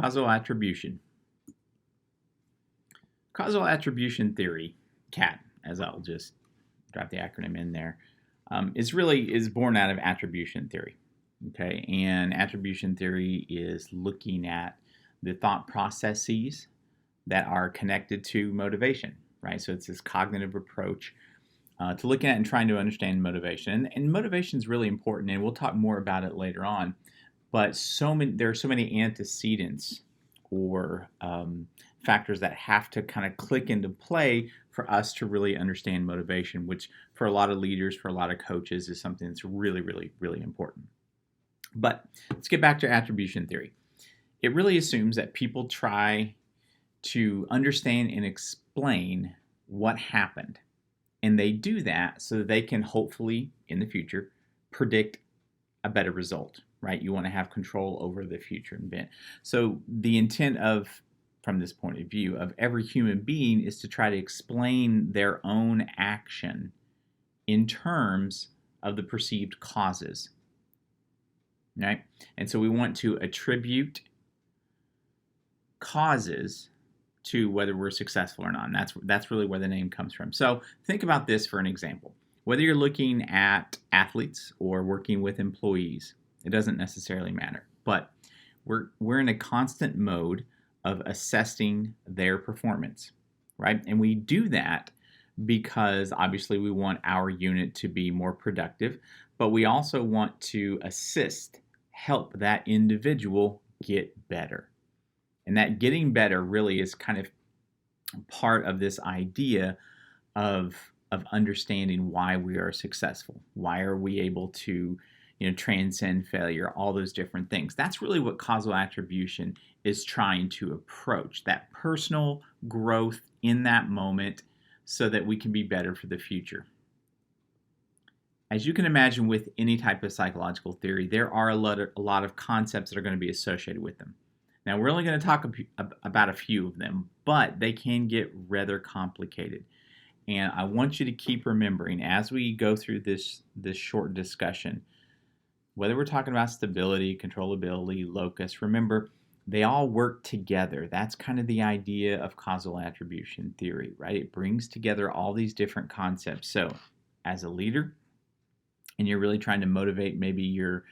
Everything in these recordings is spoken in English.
Causal attribution. Causal attribution theory, CAT, as I'll just drop the acronym in there, is born out of attribution theory. Okay, and attribution theory is looking at the thought processes that are connected to motivation, right? So it's this cognitive approach to looking at and trying to understand motivation. And motivation is really important, and we'll talk more about it later on. But there are so many antecedents or factors that have to kind of click into play for us to really understand motivation, which for a lot of leaders, for a lot of coaches, is something that's really, really, really important. But let's get back to attribution theory. It really assumes that people try to understand and explain what happened. And they do that so that they can hopefully, in the future, predict a better result, right? You want to have control over the future event. So the intent from this point of view, of every human being is to try to explain their own action in terms of the perceived causes, right? And so we want to attribute causes to whether we're successful or not. And that's really where the name comes from. So think about this for an example. Whether you're looking at athletes or working with employees, it doesn't necessarily matter. But we're in a constant mode of assessing their performance, right? And we do that because obviously we want our unit to be more productive, but we also want to help that individual get better. And that getting better really is kind of part of this idea of understanding why we are successful. Why are we able to, transcend failure, all those different things. That's really what causal attribution is trying to approach, that personal growth in that moment so that we can be better for the future. As you can imagine with any type of psychological theory, there are a lot of concepts that are going to be associated with them. Now, we're only going to talk about a few of them, but they can get rather complicated. And I want you to keep remembering as we go through this short discussion, whether we're talking about stability, controllability, locus, remember, they all work together. That's kind of the idea of causal attribution theory, right? It brings together all these different concepts. So as a leader, and you're really trying to motivate maybe your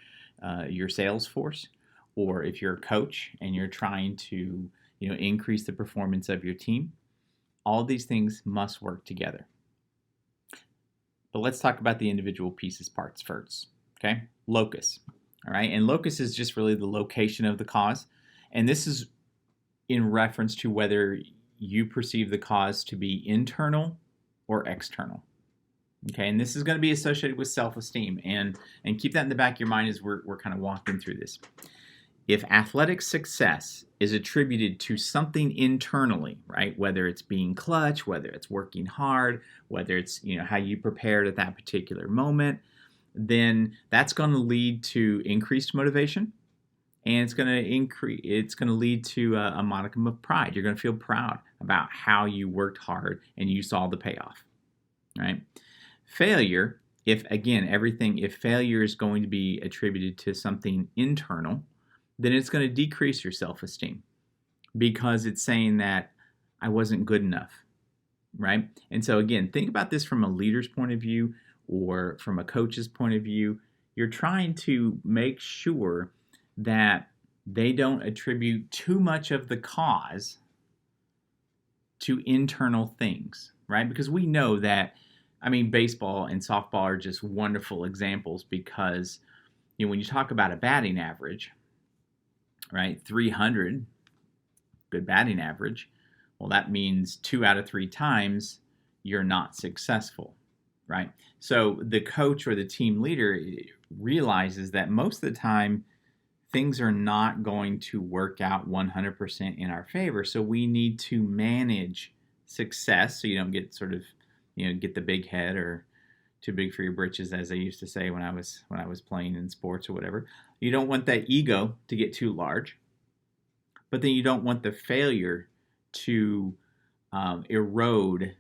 sales force, or if you're a coach and you're trying to increase the performance of your team, all these things must work together. But let's talk about the individual parts first, okay? Locus, all right? And locus is just really the location of the cause. And this is in reference to whether you perceive the cause to be internal or external. Okay, and this is going to be associated with self-esteem. And keep that in the back of your mind as we're kind of walking through this. If athletic success is attributed to something internally, right, whether it's being clutch, whether it's working hard, whether it's how you prepared at that particular moment, then that's going to lead to increased motivation, and it's going to lead to a modicum of pride. You're going to feel proud about how you worked hard and you saw the payoff, right? Failure, if failure is going to be attributed to something internal, then it's going to decrease your self-esteem because it's saying that I wasn't good enough, right? And so again, think about this from a leader's point of view or from a coach's point of view. You're trying to make sure that they don't attribute too much of the cause to internal things, right? Because we know that, baseball and softball are just wonderful examples because, when you talk about a batting average, right, 300, good batting average, well, that means 2 out of 3 times you're not successful, right? So the coach or the team leader realizes that most of the time things are not going to work out 100% in our favor. So we need to manage success so you don't get get the big head or too big for your britches, as I used to say when I was playing in sports or whatever. You don't want that ego to get too large, but then you don't want the failure to erode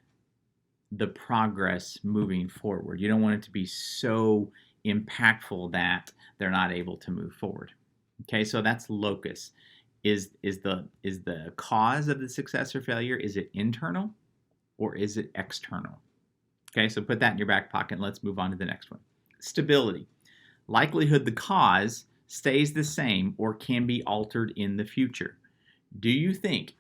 the progress moving forward. You don't want it to be so impactful that they're not able to move forward. Okay, so that's locus. Is the cause of the success or failure, is it internal or is it external? Okay, so put that in your back pocket and let's move on to the next one. Stability. Likelihood the cause stays the same or can be altered in the future. Do you think,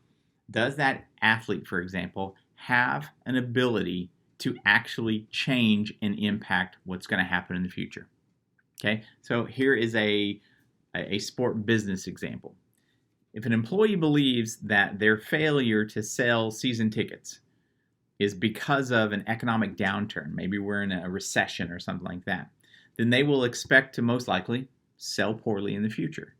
does that athlete, for example, have an ability to actually change and impact what's going to happen in the future? Okay, so here is a sport business example. If an employee believes that their failure to sell season tickets is because of an economic downturn, maybe we're in a recession or something like that, then they will expect to most likely sell poorly in the future.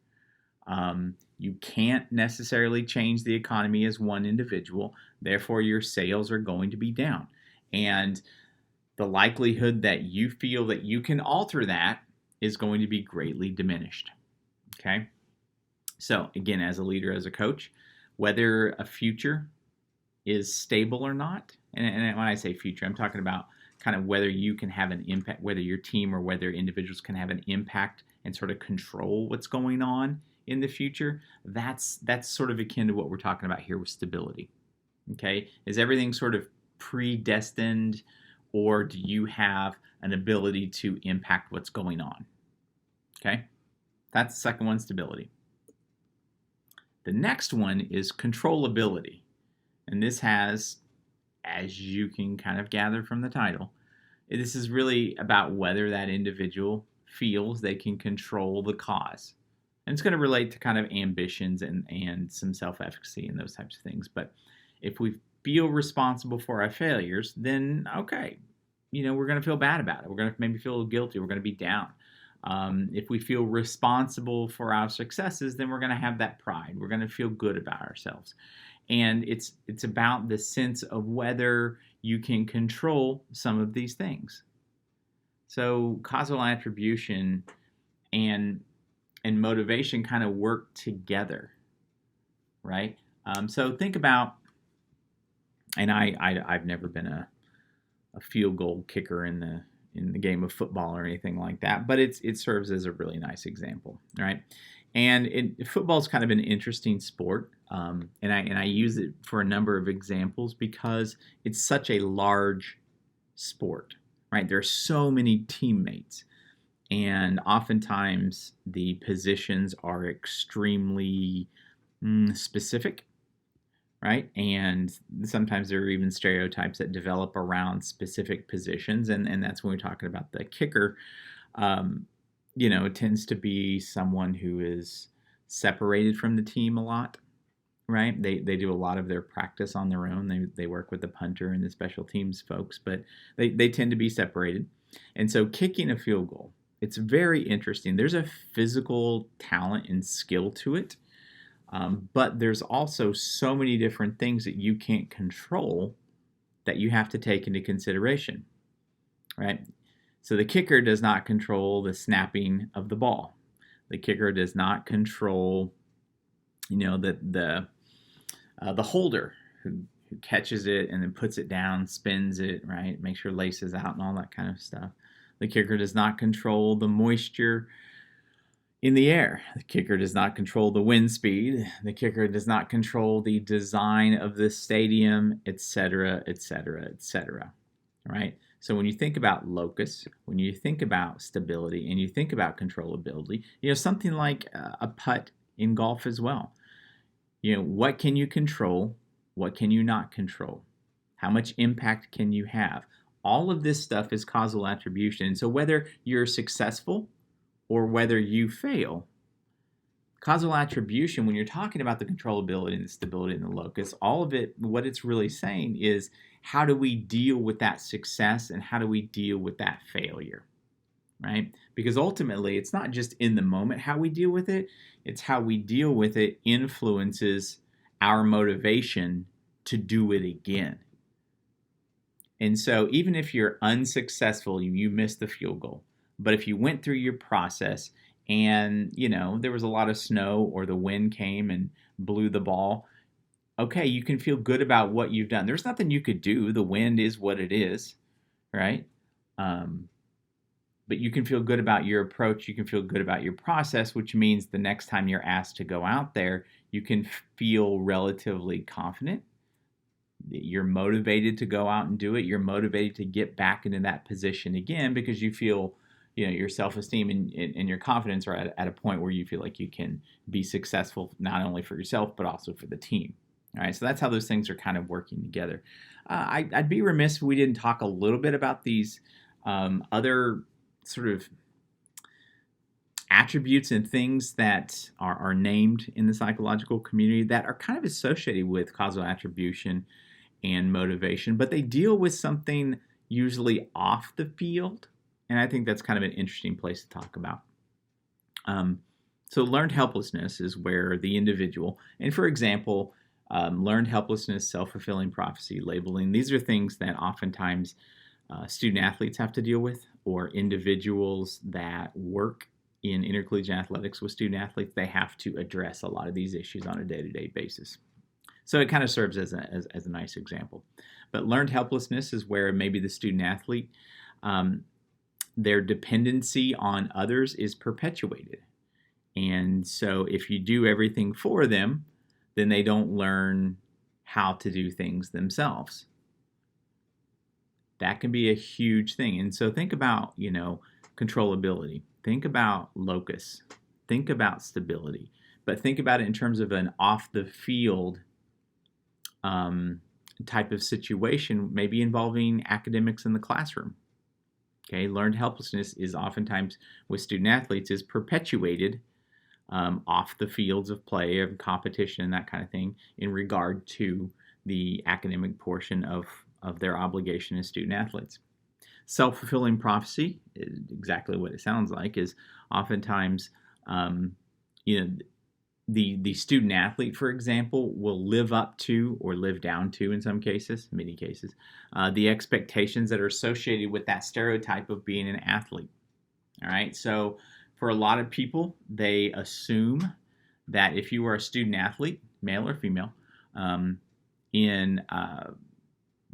You can't necessarily change the economy as one individual, therefore your sales are going to be down. And the likelihood that you feel that you can alter that is going to be greatly diminished. Okay? So again, as a leader, as a coach, whether a future is stable or not, and when I say future, I'm talking about kind of whether you can have an impact, whether your team or whether individuals can have an impact and sort of control what's going on in the future. That's sort of akin to what we're talking about here with stability. Okay, is everything sort of predestined, or do you have an ability to impact what's going on? Okay, that's the second one, stability. The next one is controllability, and this has, as you can kind of gather from the title, this is really about whether that individual feels they can control the cause. And it's going to relate to kind of ambitions and some self-efficacy and those types of things. But if we feel responsible for our failures, then okay, we're going to feel bad about it. We're going to maybe feel guilty. We're going to be down. If we feel responsible for our successes, then we're going to have that pride. We're going to feel good about ourselves. And it's about the sense of whether you can control some of these things. So causal attribution and motivation kind of work together, right? So think about, and I've never been a field goal kicker in the game of football or anything like that, but it serves as a really nice example, right? And football is kind of an interesting sport, and I use it for a number of examples because it's such a large sport, right? There are so many teammates, and oftentimes the positions are extremely specific, right? And sometimes there are even stereotypes that develop around specific positions, and that's when we're talking about the kicker. It tends to be someone who is separated from the team a lot, right? They do a lot of their practice on their own. They work with the punter and the special teams folks, but they tend to be separated. And so kicking a field goal, it's very interesting. There's a physical talent and skill to it, but there's also so many different things that you can't control that you have to take into consideration, right? So the kicker does not control the snapping of the ball. The kicker does not control, the holder who catches it and then puts it down, spins it, right? Makes sure laces out and all that kind of stuff. The kicker does not control the moisture in the air. The kicker does not control the wind speed. The kicker does not control the design of the stadium, etc., etc., etc. Right? So when you think about locus, when you think about stability, and you think about controllability, something like a putt in golf as well. What can you control? What can you not control? How much impact can you have? All of this stuff is causal attribution. So whether you're successful or whether you fail, causal attribution, when you're talking about the controllability and the stability and the locus, all of it, what it's really saying is, how do we deal with that success and how do we deal with that failure, right? Because ultimately, it's not just in the moment how we deal with it, it's how we deal with it influences our motivation to do it again. And so even if you're unsuccessful, you missed the field goal, but if you went through your process and, there was a lot of snow or the wind came and blew the ball, okay, you can feel good about what you've done. There's nothing you could do. The wind is what it is, right? But you can feel good about your approach. You can feel good about your process, which means the next time you're asked to go out there, You can feel relatively confident. You're motivated to go out and do it. You're motivated to get back into that position again because you feel, your self-esteem and your confidence are at a point where you feel like you can be successful not only for yourself but also for the team. All right, so that's how those things are kind of working together. I'd be remiss if we didn't talk a little bit about these other sort of attributes and things that are named in the psychological community that are kind of associated with causal attribution and motivation, but they deal with something usually off the field, and I think that's kind of an interesting place to talk about. So learned helplessness is where the individual, and for example, learned helplessness, self-fulfilling prophecy, labeling, these are things that oftentimes student athletes have to deal with, or individuals that work in intercollegiate athletics with student athletes, they have to address a lot of these issues on a day-to-day basis. So it kind of serves as a nice example. But learned helplessness is where maybe the student athlete, their dependency on others is perpetuated. And so if you do everything for them, then they don't learn how to do things themselves. That can be a huge thing. And so think about, controllability. Think about locus. Think about stability. But think about it in terms of an off-the-field type of situation, maybe involving academics in the classroom. Okay, learned helplessness is oftentimes with student athletes is perpetuated off the fields of play, of competition, and that kind of thing in regard to the academic portion of their obligation as student athletes. Self-fulfilling prophecy is exactly what it sounds like, is oftentimes, the student athlete, for example, will live up to or live down to, in some cases, many cases, the expectations that are associated with that stereotype of being an athlete. All right, so for a lot of people, they assume that if you are a student athlete, male or female, in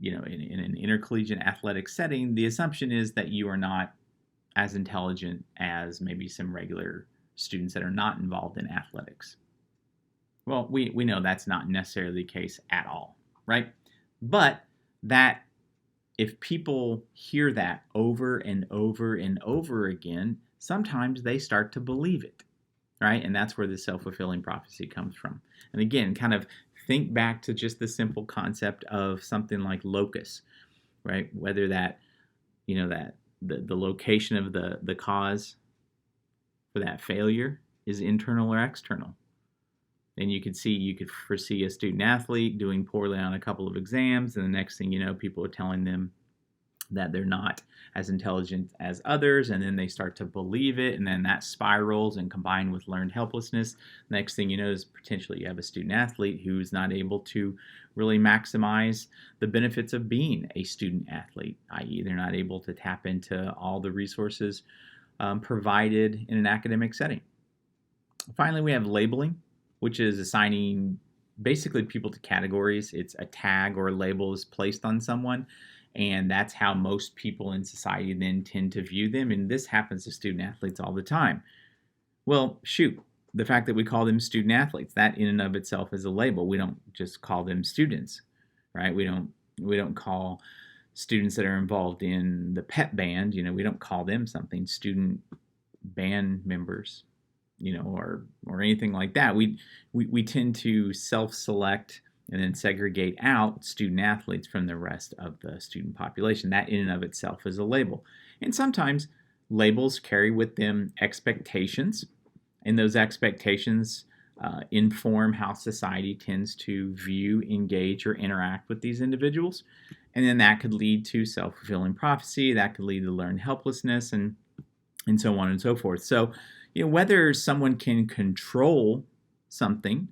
an intercollegiate athletic setting, the assumption is that you are not as intelligent as maybe some regular students that are not involved in athletics. Well, we know that's not necessarily the case at all, right? But that if people hear that over and over and over again, sometimes they start to believe it, right? And that's where the self-fulfilling prophecy comes from. And again, kind of think back to just the simple concept of something like locus, right? Whether that, that the location of the cause for that failure is internal or external. And you could foresee a student athlete doing poorly on a couple of exams, and the next thing you know, people are telling them that they're not as intelligent as others, and then they start to believe it, and then that spirals and combined with learned helplessness. Next thing you know is potentially you have a student athlete who's not able to really maximize the benefits of being a student athlete, i.e. they're not able to tap into all the resources provided in an academic setting. Finally, we have labeling, which is assigning basically people to categories. It's a tag or a label is placed on someone, and that's how most people in society then tend to view them, and this happens to student athletes all the time. Well, shoot, the fact that we call them student athletes, that in and of itself is a label. We don't just call them students, right? We don't call students that are involved in the pep band, we don't call them something, student band members, or anything like that. We tend to self-select and then segregate out student athletes from the rest of the student population. That in and of itself is a label. And sometimes labels carry with them expectations, and those expectations inform how society tends to view, engage, or interact with these individuals. And then that could lead to self-fulfilling prophecy, that could lead to learned helplessness, and so on and so forth. So, whether someone can control something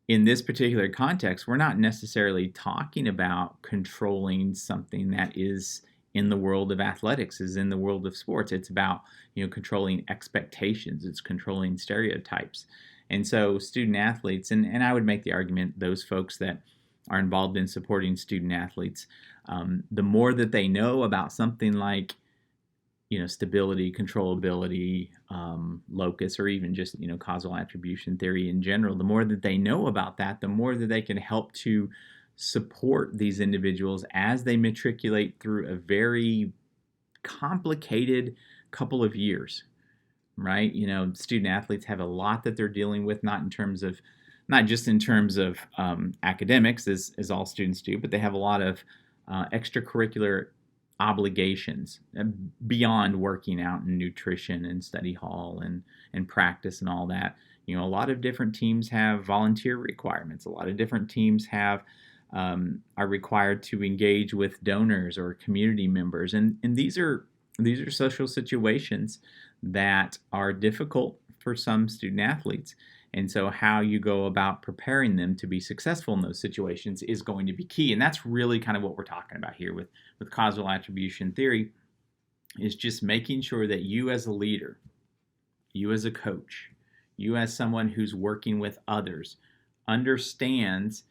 in this particular context, we're not necessarily talking about controlling something that is in the world of athletics, is in the world of sports. It's about, controlling expectations. It's controlling stereotypes. And so student athletes, and I would make the argument, those folks that are involved in supporting student athletes, the more that they know about something like stability, controllability, locus, or even just, causal attribution theory in general, the more that they know about that, the more that they can help to support these individuals as they matriculate through a very complicated couple of years, right? Student athletes have a lot that they're dealing with, not just in terms of academics, as all students do, but they have a lot of extracurricular obligations beyond working out and nutrition and study hall and practice and all that. A lot of different teams have volunteer requirements. A lot of different teams are required to engage with donors or community members, and these are social situations that are difficult for some student athletes. And so how you go about preparing them to be successful in those situations is going to be key. And that's really kind of what we're talking about here with causal attribution theory, is just making sure that you as a leader, you as a coach, you as someone who's working with others, understands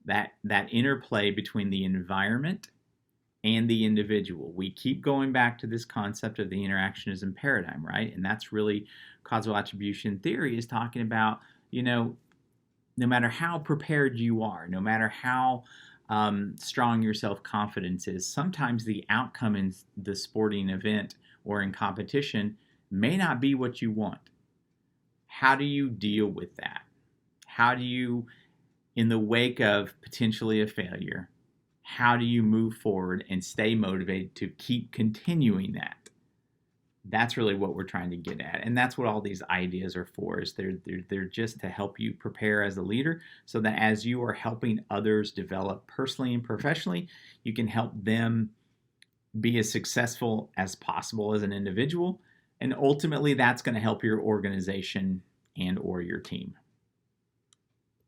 that interplay between the environment and the individual. We keep going back to this concept of the interactionism paradigm, right? And that's really causal attribution theory is talking about, no matter how prepared you are, no matter how strong your self-confidence is, sometimes the outcome in the sporting event or in competition may not be what you want. How do you deal with that? How do you, in the wake of potentially a failure, how do you move forward and stay motivated to keep continuing that? That's really what we're trying to get at. And that's what all these ideas are for, is they're just to help you prepare as a leader, so that as you are helping others develop personally and professionally, you can help them be as successful as possible as an individual. And ultimately, that's going to help your organization and or your team.